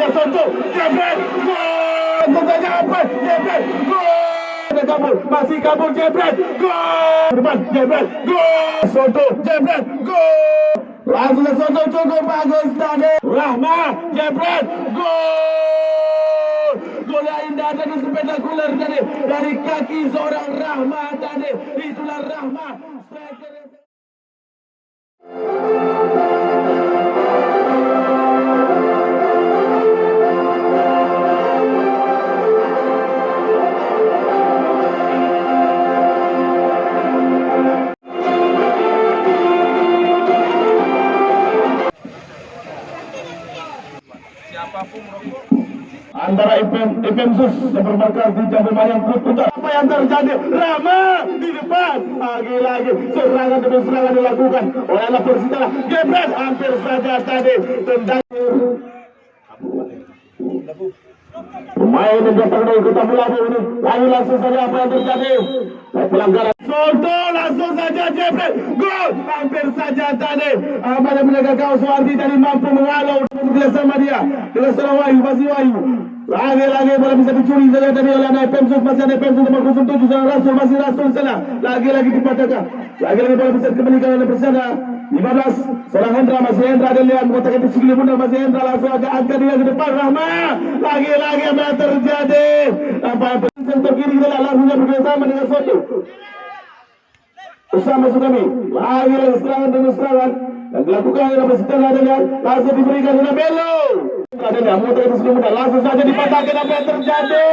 saja Soto, jebret, gol! Saja apa? Jebret, gol! Kabur, masih kabur, jebret, gol! Depan, jebret, gol! Soto, jebret, gol! Langsung Soto cukup bagus tadi. Rahma, jebret, gol! Gol yang indah dan spektakuler tadi dari kaki seorang Rahma tadi. Itulah Rahma. Antara FM Sus yang bermarkas di Jambi Mayang Klub Putar. Apa yang terjadi? Rama di depan. Lagi-lagi serangan demi serangan dilakukan oleh anak Persitara. Jebret hampir saja tadi tendang. Pemain yang datang dari Kota Melabu ini lagi langsung saja apa yang terjadi? Pelanggaran. Soto langsung saja jebret. Gol hampir saja tadi. Apa yang menjaga kawan Suwardi tadi mampu menghalau sama dia dengan seorang Wahyu, masih Wahyu. Lagi-lagi bola bisa dicuri saja tadi oleh anak Pemsus, masih ada Pemsus nomor 07 seorang Rasul, masih Rasul sana. Lagi-lagi dipatahkan. Lagi-lagi bola bisa dikembalikan oleh Persada. 15 seorang Hendra, masih Hendra dan lihat mengatakan di sini bunda, masih Hendra langsung agak angkat dia ke depan. Rahma lagi-lagi apa yang terjadi? Apa yang terkini kita langsungnya bekerjasama dengan Soto. Usama Sukami lagi-lagi serangan demi serangan yang dilakukan oleh Persitara dan lihat langsung diberikan oleh Belo. Adanya mudah itu sudah mudah langsung saja dipatahkan. Apa yang terjadi?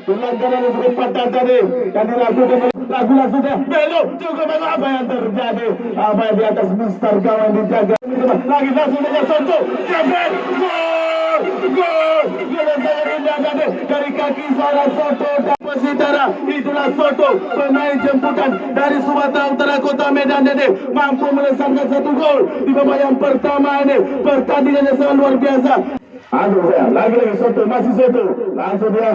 Pelanggaran yang sudah patah tadi yang dilakukan lagu sudah Belo juga bagus. Apa yang terjadi? Apa yang di atas Mister kawan dijaga lagi langsung saja Soto jebret, gol, gol, gol yang sangat indah tadi dari kaki seorang Soto dan Persitara. Itulah Soto, pemain jemputan dari Sumatera Utara Kota Medan ini mampu melesatkan satu gol di babak yang pertama ini. Pertandingannya sangat luar biasa. Aduh saya, lagi-lagi Soto, masih Soto. Langsung dia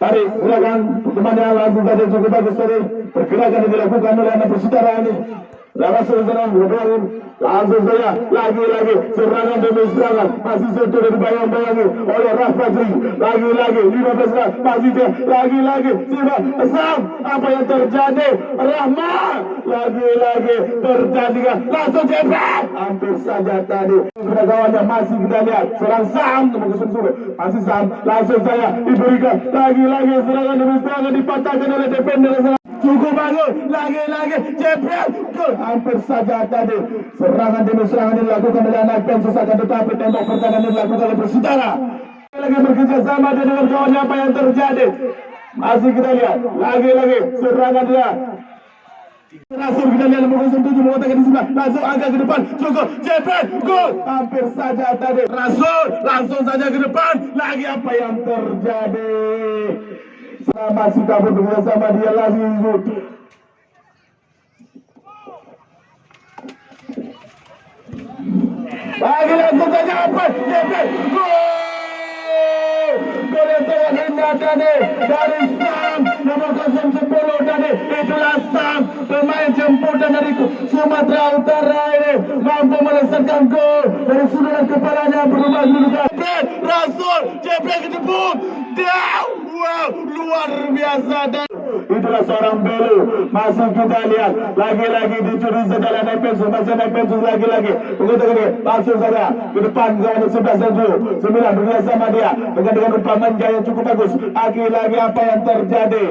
tarik gerakan temannya langsung saja cukup bagus tadi. Pergerakan yang dilakukan oleh anak Persitara ini. Langsung serang berbaring. Langsung saja lagi-lagi serangan demi serangan. Masih Soto dan dibayang-bayangi oleh Rafadri. Lagi-lagi 15 masih dia. Lagi-lagi Siva Sam. Apa yang terjadi? Rahma lagi-lagi pertandingan langsung jebret. Hampir saja tadi kawannya masih kita lihat serang Sam masih Sam. Langsung saja diberikan lagi-lagi serangan demi serangan dipatahkan oleh defender. Cukup bagus, lagi-lagi jebret, gol. Hampir saja tadi serangan demi serangan dilakukan oleh anak Pensus, akan tetapi tembok pertahanan dilakukan oleh Persitara. Lagi bekerja sama dengan kawannya. Apa yang terjadi? Masih kita lihat, lagi-lagi serangan dia. Langsung kita lihat nomor 07 mengatakan di sebelah, langsung angkat ke depan, cukup jebret, gol. Hampir saja tadi Rasul langsung saja ke depan. Lagi apa yang terjadi? Masih kabur bersama dia lagi. Lagi langsung saja apa? Jebret, gol! Gol yang sangat indah tadi dari Sam nomor 010 tadi. Itulah Sam, pemain jemputan dari Sumatera Utara ini mampu melesatkan gol dari sundulan kepalanya berubah kedudukan. Rasul jebret ke depan. Wow, luar biasa. Dan itulah seorang Belo. Masih kita lihat lagi-lagi dicuri saja oleh naik Pensus. Masih naik Pensus lagi-lagi langsung saja ke depan kawan 11 9 bersama dia dengan rupa manja yang cukup bagus. Lagi-lagi apa yang terjadi?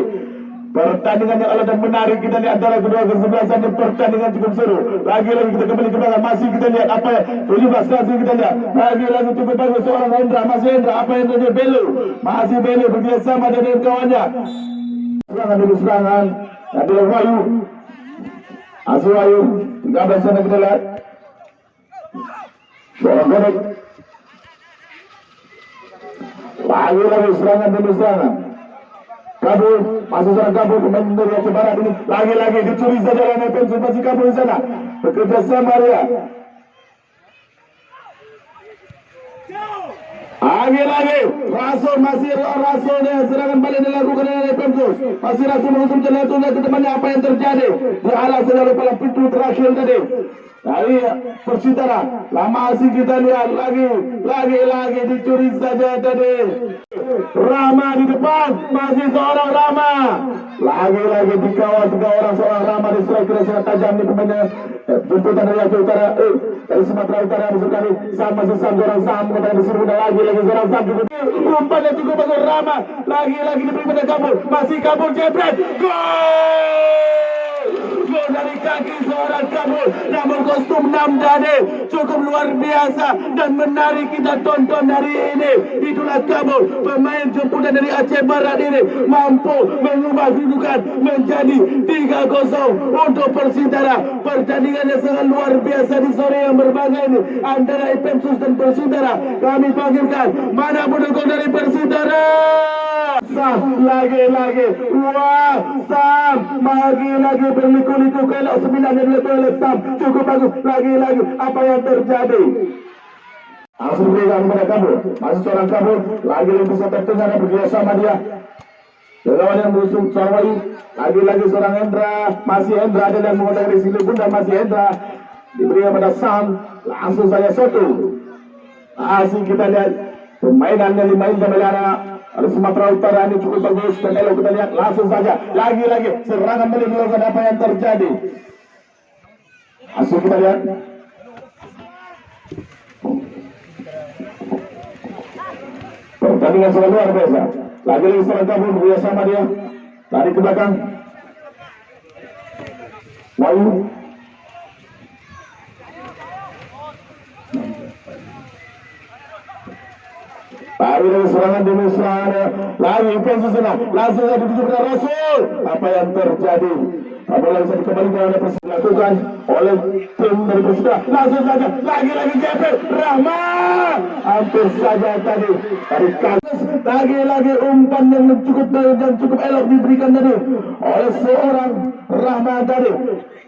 Pertandingan yang alot dan menarik kita lihat antara kedua kesebelasan dan pertandingan cukup seru. Lagi-lagi kita kembali ke belakang. Masih kita lihat apa yang 17 langsung kita lihat. Lagi-lagi cukup bagus seorang Hendra. Masih Hendra. Apa yang terjadi? Belo. Masih Belo bekerjasama dengan kawannya. Serangan demi serangan. Adalah Wahyu. Asu Wahyu. 13 sana kita lihat. Seorang Godek. Lagi-lagi serangan demi serangan. Kabur, masuk seorang kabur pemain dari Aceh Barat ini. Lagi-lagi dicuri saja oleh Pensus, masih kabur di sana. Bekerja sama dia. Lagi-lagi Rasul masih serangan balik dilakukan oleh Pemsus. Masih Rasul mengusung jatuhnya ke depannya. Apa yang terjadi? Dihalang oleh palang pintu terakhir tadi. Dari Persitara. Lama asing kita lihat lagi dicuri saja tadi. Rama di depan, masih seorang Rama. Lagi dikawal 3 orang, seorang Rama diserang kira sangat tajam di pemainnya. Tuntutan dari Aceh Utara, dari Sumatera Utara masuk kali. Masih seorang Sam, kata disuruh lagi seorang Sam juga. Umpannya cukup bagus Rama. Lagi diberi pada kabur, masih kabur jebret. Gol! Gol dari kaki seorang kabur, namun kostum 6 dade cukup luar biasa dan menarik kita tonton hari ini. Itulah kabur, pemain jemputan dari Aceh Barat ini mampu mengubah kedudukan menjadi 3-0 untuk Persitara. Pertandingan yang sangat luar biasa di sore yang berbagai ini antara Pemsus dan Persitara. Kami panggilkan mana pendukung dari Persitara. Sam lagi wah Sam lagi berliku-liku kelak 9 yang dilakukan oleh Sam cukup bagus lagi apa yang terjadi. Langsung berikan kepada kabur, masih seorang kabur lagi bisa tertengah dan bekerjasama dia. Lawan yang berusung Sarwai lagi seorang Hendra, masih Hendra ada yang mengatakan di sini bunda masih Hendra diberikan pada Sam, langsung saja Soto. Asing kita lihat permainan yang dimainkan oleh anak dari Sumatera Utara ini cukup bagus dan elok kita lihat langsung saja lagi serangan balik melakukan apa yang terjadi. Hasil kita lihat pertandingan sangat luar biasa. Lagi seorang kabur bekerjasama dia tarik ke belakang. Wahyu baru dari serangan demi serangan lagi Pemsus langsung saja dituju kepada Rasul. Apa yang terjadi? Bola bisa dikembalikan oleh Persita dilakukan oleh tim dari Persita. Langsung saja lagi jepet Rahma. Hampir saja tadi tarik kasus. Lagi umpan yang cukup elok diberikan tadi oleh seorang Rahma tadi.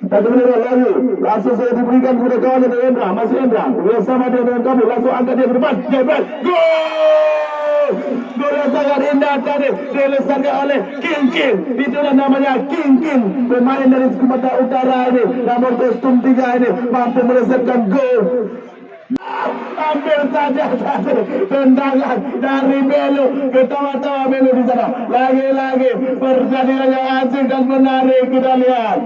Tapi lagi langsung saja diberikan kepada kawan dari Hendra, masih Hendra bersama dia dengan kami langsung angkat dia ke depan. Jepet gol! Gol yang sangat indah tadi dilesarkan oleh King. Itulah namanya King, pemain dari Sumatera Utara ini, namun kostum 3 ini mampu melesarkan gol. Hampir saja tadi tendangan dari Belu, ketawa-tawa Belu di sana. Lagi pertandingan yang asik dan menarik kita lihat.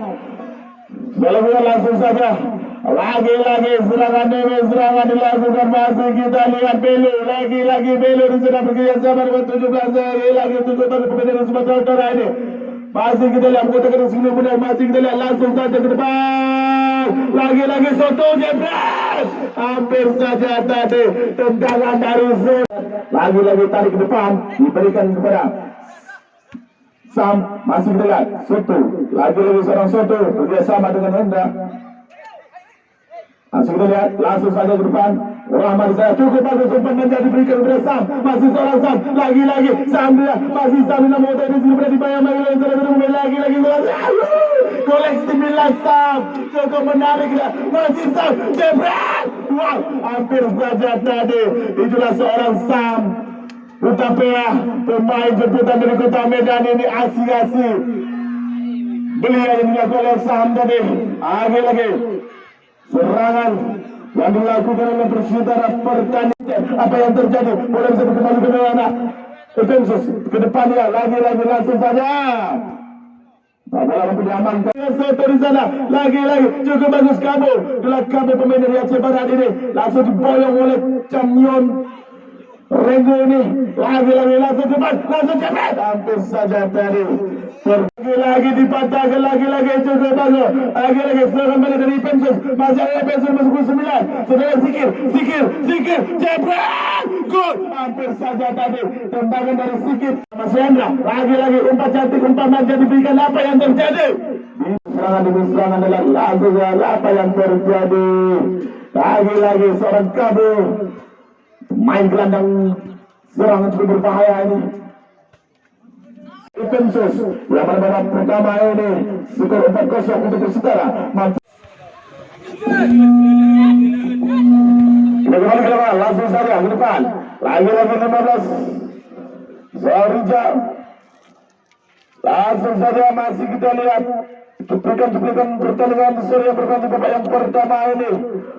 Bola langsung saja lagi serangan dilakukan masih kita lihat Belu lagi Belu di sana bekerjasama dengan 17 lagi pemain dari Sumatera Utara ini. Masih kita lihat menggunakan sini mudah, masih kita lihat langsung saja ke depan. Lagi Soto jebret. Hampir saja tadi tendangan dari Zul. Lagi tarik ke depan diberikan kepada Sam, masih kita lihat Soto. Lagi seorang Soto bekerjasama dengan Hendra. Langsung kita lihat langsung saja ke depan. Rahmat saya cukup bagus umpan yang diberikan kepada Sam, masih seorang Sam, lagi Sam dia masih Sam di nama ini sudah dibayar lagi koleksi milan Sam cukup menarik masih Sam jebret. Wow, hampir saja tadi itulah seorang Sam Utapea, pemain jemputan dari Kota Medan ini asik beliau yang dilakukan oleh Sam tadi. Lagi serangan yang dilakukan oleh Persitara. Pertandingan apa yang terjadi? Bola bisa kembali ke mana? Pemsus ke depannya lagi langsung saja. Bola mampu diamankan. Soto di sana lagi cukup bagus kabur. Itulah kabur pemain dari Aceh Barat ini langsung diboyong oleh Camyon Renggo ini. Lagi langsung cepat langsung cepat. Hampir saja tadi. Lagi dipatahkan lagi cukup bagus. Lagi serangan balik dari Pemsus. Masih ada Pemsus masuk ke 9. Saudara Zikir jebret gol. Hampir saja tadi tendangan dari Zikir. Masih Hendra lagi umpan cantik, umpan manja diberikan. Apa yang terjadi? Serangan demi serangan adalah langsung apa yang terjadi? Lagi seorang kabur. Main gelandang serangan cukup berbahaya ini. Pemsus yang pada pertama ini skor 4-0 untuk Persitara. Kita kembali ke depan, langsung saja ke depan. Lagi-lagi 15. Rijal. Langsung saja masih kita lihat cuplikan pertandingan sore yang berganti babak yang pertama ini.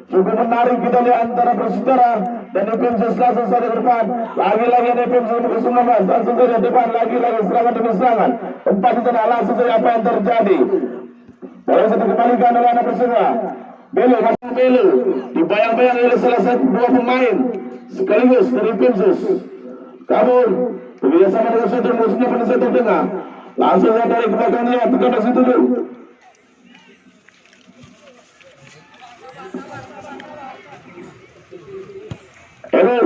Cukup menarik kita lihat antara Persitara dan Nepimsus langsung saja ke depan. Lagi-lagi Nepimsus ke 19. Langsung saja depan lagi-lagi serangan demi serangan. Empat di sana langsung saja apa yang terjadi. Bola bisa dikembalikan oleh anak Persitara. Belo masih Belo dibayang-bayang oleh salah satu dua pemain sekaligus dari Nepimsus. Kabur bekerjasama dengan Soto musuhnya pada sektor tengah. Langsung saja dari belakang dia tekan dari situ dulu.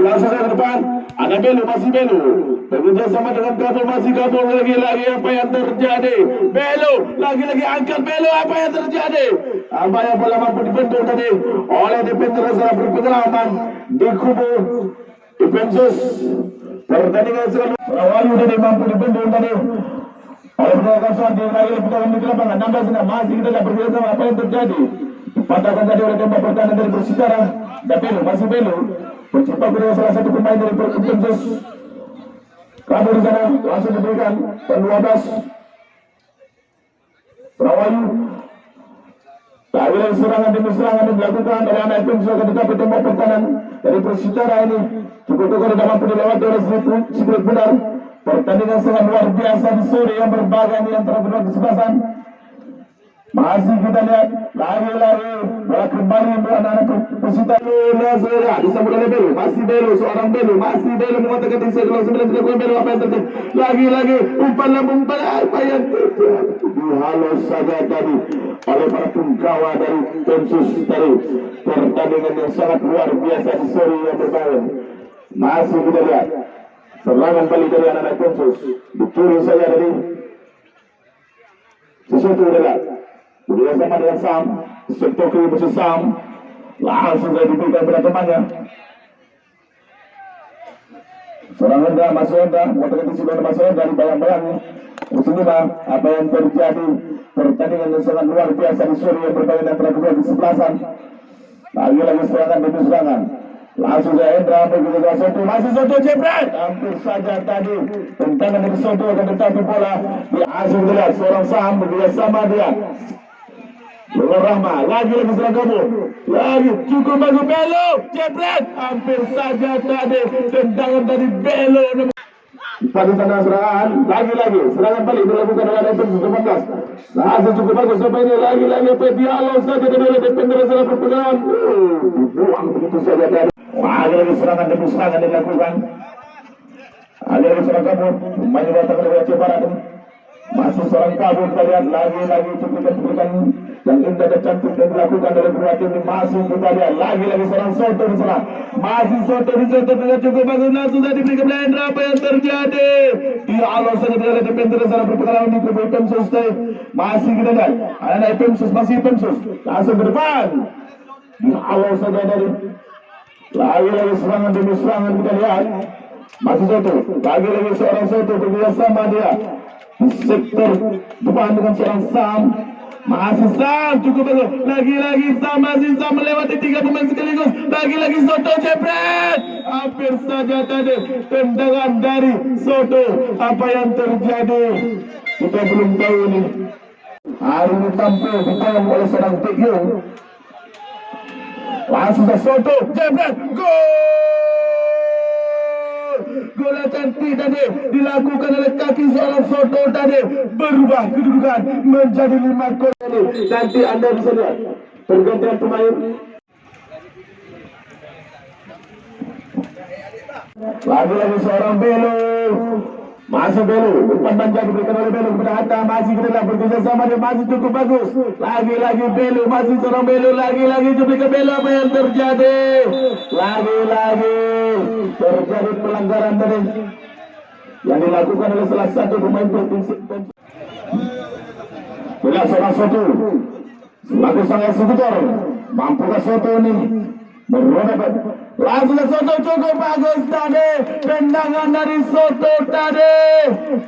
Langsung ke depan. Ada Belo, masih Belo. Bekerja sama dengan Kabul, masih Kabul. Lagi-lagi apa yang terjadi? Belo, lagi-lagi angkat Belo. Apa yang terjadi? Apa yang bola mampu dibentuk tadi oleh defender secara berpengalaman di kubu Nepimsus. Pertandingan selalu Rawayu tadi mampu dibentuk tadi oleh penyelenggara suatu lagi pertandingan di lapangan 16 sudah masih kita lihat berbeda sama apa yang terjadi. Dipatahkan tadi oleh tembak pertahanan dari Persitara dan Belo, masih Belo mencetak dengan salah satu pemain dari Nepimsus. Kabur di sana langsung diberikan ke-12 Rawayu. Lagi-lagi serangan demi serangan yang dilakukan oleh anak Nepimsus, tetapi tembak pertahanan dari Persitara ini cukup tidak mampu dilewati oleh Sigrid Benar. Pertandingan sangat luar biasa di sore yang berbeda di antara kedua kesebelasan. Masih kita lihat lagi-lagi bola kembali untuk anak-anak Persitara. Disambut oleh Belo, masih Belo, seorang Belo, masih Belo mengatakan di segala 9 tidak Belo. Apa yang terjadi? Lagi-lagi umpan apa yang terjadi? Dihalau saja tadi oleh para punggawa dari Nepimsus tadi. Pertandingan yang sangat luar biasa di sore yang berbeda. Masih kita lihat serangan balik dari anak Nepimsus, dicuri saja dari sesuatu adalah bekerja sama dengan Sam, sektor kiri versus Sam, langsung saja diberikan pada temannya. Seorang Hendra, Mas Hendra, mengatakan di sini Mas Hendra dibayang-bayangnya. Inilah apa yang terjadi. Pertandingan yang sangat luar biasa di sore yang berbeda antara kedua kesebelasan. Lagi-lagi serangan demi serangan. Langsung saja Hendra begitu Soto, masih Soto jebret. Hampir saja tadi tentangan dari Soto akan tetapi bola diasing dengan seorang Sam bekerja sama dia. Nur Rahma lagi-lagi serang kabur. Lagi cukup bagus Belo jebret. Hampir saja tadi tentangan dari Belo. Pada sana serangan lagi-lagi serangan balik dilakukan oleh Nepimsus 18. Langsung cukup bagus sampai ini lagi-lagi dialog saja dari defender secara berpengalaman. Dibuang begitu saja tadi. Lagi-lagi serangan demi serangan dilakukan. Lagi-lagi serang kabur. Pemain datang dari Aceh Barat. Masih seorang kabur kita lihat lagi-lagi cuplikan yang indah dan cantik yang dilakukan oleh kedua tim. Masih kita lihat lagi-lagi seorang Soto di sana. Masih Soto dengan cukup bagus langsung saja diberikan Hendra. Apa yang terjadi? Dialog saja dari defender secara berpengalaman di kubu Nepimsus. Masih kita lihat anak Nepimsus, masih Nepimsus langsung ke depan. Dialog saja dari lagi-lagi serangan demi serangan kita lihat. Masih Soto, lagi-lagi seorang Soto bekerja sama dia di sektor depan dengan seorang Sam. Masih Sam cukup bagus. Lagi-lagi Sam, masih Sam melewati 3 pemain sekaligus. Lagi-lagi Soto jebret. Hampir saja tadi tendangan dari Soto. Apa yang terjadi? Kita belum tahu ini. Hari ini tampil ditayang oleh seorang Tegyo. Langsung ke Soto jebret. Gol! Gol cantik tadi dilakukan oleh kaki seorang Soto tadi, berubah kedudukan menjadi 5 gol. Nanti Anda bisa lihat pergantian pemain. Lagi-lagi seorang Belo, masih Belo, umpan manja diberikan oleh Belo kepada Hatta. Masih kita lihat bekerja sama dia, masih cukup bagus. Lagi-lagi Belo, masih seorang Belo, lagi-lagi cuplikan Belo. Apa yang terjadi? Lagi-lagi terjadi pelanggaran dari yang dilakukan oleh salah satu pemain Persib. Tidak seorang Soto selaku sang eksekutor, mampukah Soto ini berobat? Langsung Soto cukup bagus tadi, tendangan dari Soto tadi,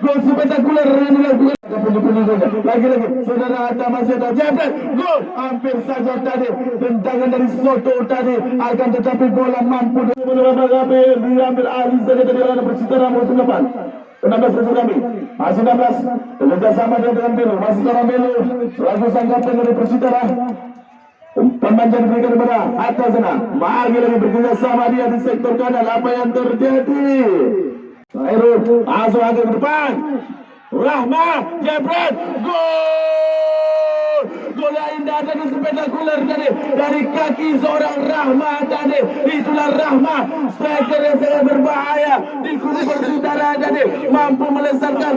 gol spektakuler yang dilakukan. Pundi-pundi Lagi-lagi saudara ada masih ada jebret gol hampir saja tadi tendangan dari Soto tadi akan tetapi bola mampu diambil alih saja dari arah Persitara musim depan. 16 musuh kami masih 16 bekerjasama dengan Belu masih sama Belu selaku sangkapan dari Persitara. Umpan diberikan kepada atas sana. Lagi bekerjasama dia di sektor kanan. Apa yang terjadi? Khairul langsung agak ke depan. Rahma jebret gol. Gol yang indah dan spektakuler tadi dari kaki seorang Rahma tadi. Itulah Rahma, striker yang sangat berbahaya di kubu Persitara tadi, mampu melesatkan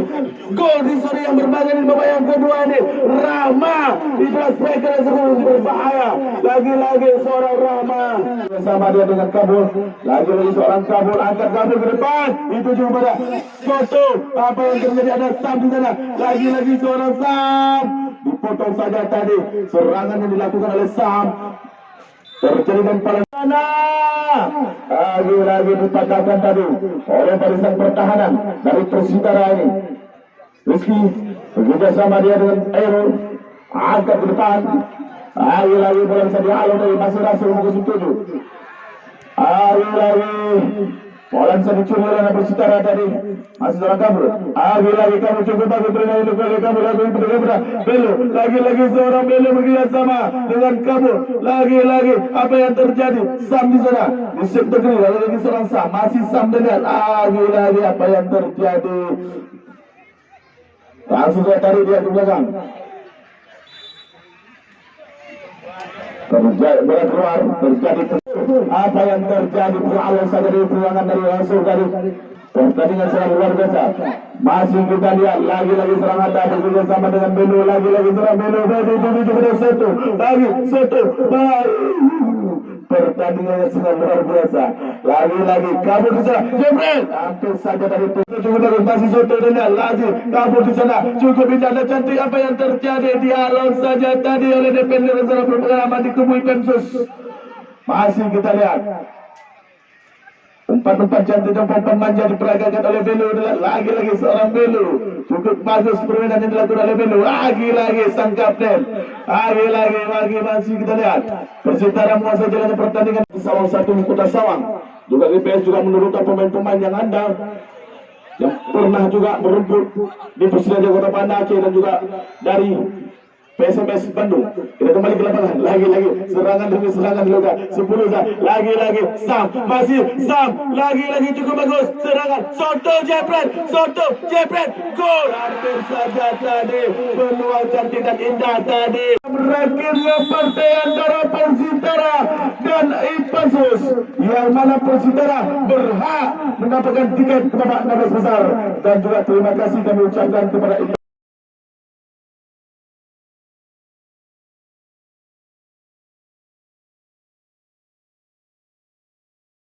gol di sore yang berbahaya di babak yang kedua ini. Rahma itulah striker yang sangat berbahaya. Lagi-lagi seorang Rahma bersama dia dengan Kabul. Lagi-lagi seorang Kabul angkat Kabul ke depan. Itu juga pada Soto. Apa yang terjadi, ada Sam di sana. Lagi-lagi seorang Sam dipotong saja tadi. Serangan yang dilakukan oleh Sam terjadi dan paling sana. Lagi-lagi dipatahkan tadi oleh barisan pertahanan dari Persitara ini. Rizky bekerja sama dia dengan Airul angkat ke depan. Lagi-lagi bola bisa dialog dari Masih Rasul nomor 7. Lagi-lagi bola bisa dicuri oleh Persitara tadi. Masih dalam kabur. Lagi-lagi kamu cukup bagi perintah itu kali kamu lagi berbeda. Belu. Lagi-lagi seorang Belu bekerja sama dengan kamu. Lagi-lagi apa yang terjadi? Sam di sana. Di sektor kiri. Lagi-lagi seorang Sam. Masih Sam dengan. Lagi-lagi apa yang terjadi? Langsung saya tarik dia ke belakang. Bola keluar terjadi apa yang terjadi beralih saja dari peluangan dari langsung dari pertandingan sangat luar biasa. Masih kita lihat lagi-lagi serangan bekerja sama dengan Belu. Lagi-lagi serang Belu dari Soto. Lagi Soto pertandingannya sangat luar biasa. Lagi-lagi kabur di sana. Jebret hampir saja dari cukup dari masih Soto dan lagi kabur di sana. Cukup indah dan cantik apa yang terjadi. Dihalau saja tadi oleh defender secara berpengalaman di kubu Pensus. Masih kita lihat umpan-umpan cantik dan umpan manja diperagakan oleh Belu. Lagi-lagi seorang Belu. Cukup bagus permainan yang dilakukan oleh Belu. Lagi-lagi sang kapten. Lagi-lagi masih kita lihat Persitara menguasai jalannya pertandingan di Sawang 1 Kota Sawang. Juga GPS juga menurunkan pemain-pemain yang andal yang pernah juga merumput di Persija Kota Banda Aceh dan juga dari PSMS Bandung. Kita kembali ke lapangan. Lagi-lagi serangan demi serangan dilakukan. 10 lagi-lagi Sam, masih Sam, lagi-lagi cukup bagus serangan. Soto jebret gol. Hampir saja tadi peluang cantik dan indah tadi. Berakhirnya partai antara Persitara dan Ipsos, yang mana Persitara berhak mendapatkan tiket ke babak 16 besar. Dan juga terima kasih kami ucapkan kepada